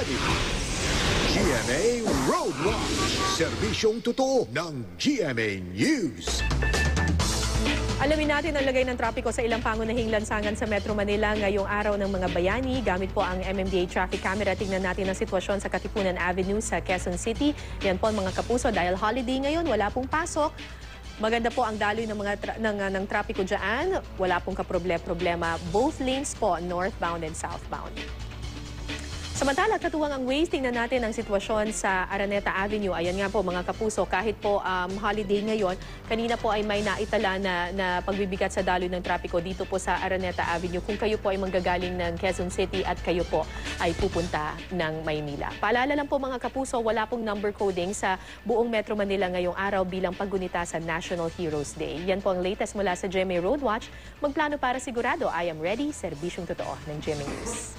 ready. GMA Road Watch. Serbisyong totoo ng GMA News. Alamin natin ang lagay ng trapiko sa ilang pangunahing lansangan sa Metro Manila ngayong araw ng mga bayani. Gamit po ang MMDA traffic camera, tingnan natin ang sitwasyon sa Katipunan Avenue sa Quezon City. Yan po mga kapuso, dahil holiday ngayon, wala pong pasok. Maganda po ang daloy ng ng trapiko dyan. Wala pong kaproblema. Both lanes po, northbound and southbound. Samantala, katuwang ang Waze, tingnan natin ang sitwasyon sa Araneta Avenue. Ayan nga po mga kapuso, kahit po holiday ngayon, kanina po ay may naitala na pagbibigat sa daloy ng trapiko dito po sa Araneta Avenue. Kung kayo po ay manggagaling ng Quezon City at kayo po ay pupunta ng Maynila. Paalala lang po mga kapuso, wala pong number coding sa buong Metro Manila ngayong araw bilang paggunita sa National Heroes Day. Yan po ang latest mula sa GMA Road Watch. Magplano para sigurado, I am ready, serbisyong totoo ng GMA News.